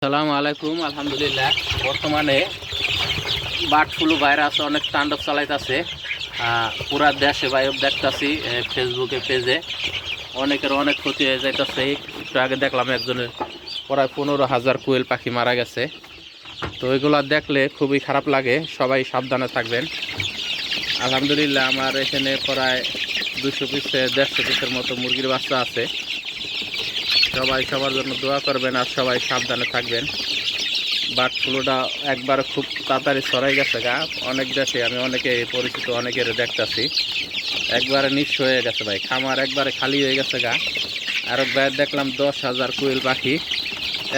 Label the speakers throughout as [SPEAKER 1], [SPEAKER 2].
[SPEAKER 1] আসসালামু আলাইকুম। আলহামদুলিল্লাহ, বর্তমানে বার্ড ফ্লু ভাইরাস অনেক তাণ্ডব চালাইতেছে। পুরা দেশে ভাইব দেখতেছি, ফেসবুকে পেজে অনেকের অনেক ক্ষতি হয়ে যাইতেছে। একটু আগে দেখলাম একজনের প্রায় 15,000 কোয়েল পাখি মারা গেছে। তো এগুলো দেখলে খুবই খারাপ লাগে। সবাই সাবধানে থাকবেন। আলহামদুলিল্লাহ, আমার এখানে প্রায় 200 পিস 150 পিসের মতো মুরগির বাচ্চা আছে। সবাই সবার জন্য দোয়া করবেন আর সবাই সাবধানে থাকবেন। বার্ড ফ্লুটা একবারে খুব তাড়াতাড়ি ছড়াই গেছে গা। অনেক দেশে আমি অনেকে পরিচিত অনেকের দেখতেছি একবারে নিঃস্ব হয়ে গেছে ভাই। খামার একবারে খালি হয়ে গেছে গা। আর ভাই দেখলাম 10,000 কোয়েল পাখি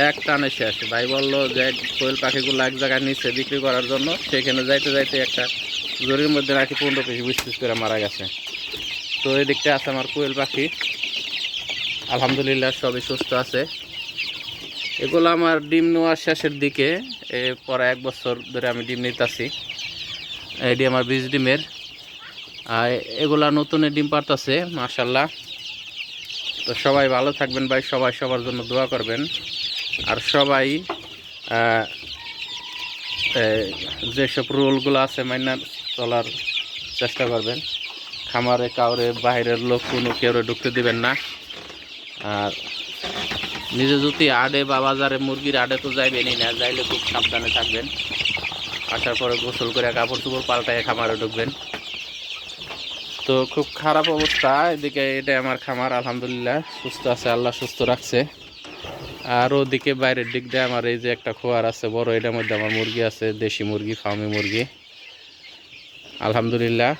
[SPEAKER 1] এক টানে শেষ। ভাই বললো যে কোয়েল পাখিগুলো এক জায়গায় নিচে বিক্রি করার জন্য, সেখানে যাইতে যাইতে একটা জরির মধ্যে নাকি 15 পিস 20 পিস করে মারা গেছে। তো এই দিকটা আছে আমার কোয়েল পাখি, আলহামদুলিল্লাহ সবই সুস্থ আছে। এগুলো আমার ডিম নেওয়ার শেষের দিকে, পরে 1 বছর ধরে আমি ডিম নিতেছি। এটি আমার 20 ডিমের। আর এগুলা নতুন ডিম পারতেছে মাশাল্লাহ। তো সবাই ভালো থাকবেন ভাই, সবাই সবার জন্য দোয়া করবেন। আর সবাই যেসব রুলগুলো আছে মাইনা চলার চেষ্টা করবেন। খামারে কাউরে বাইরের লোক কোনো কেউ ঢুকতে দিবেন না। আর নিজে যদি আড়ে বা বাজারে মুরগির আড়ে তো যাইবেনই না, যাইলে খুব সাবধানে থাকবেন। আসার পরে গোসল করে কাপড় চোপড় পাল্টায় খামারে ঢুকবেন। তো খুব খারাপ অবস্থা এদিকে। এটা আমার খামার, আলহামদুলিল্লাহ সুস্থ আছে, আল্লাহ সুস্থ রাখছে। আর ওদিকে বাইরের দিক দিয়ে আমার এই যে একটা খোয়ার আছে বড়, এটার মধ্যে আমার মুরগি আছে, দেশি মুরগি, ফার্মি মুরগি, আলহামদুলিল্লাহ।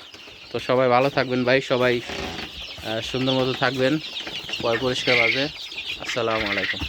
[SPEAKER 1] তো সবাই ভালো থাকবেন ভাই, সবাই সুন্দর মতো থাকবেন, পরিষ্কার ভাবে। আসসালামু আলাইকুম।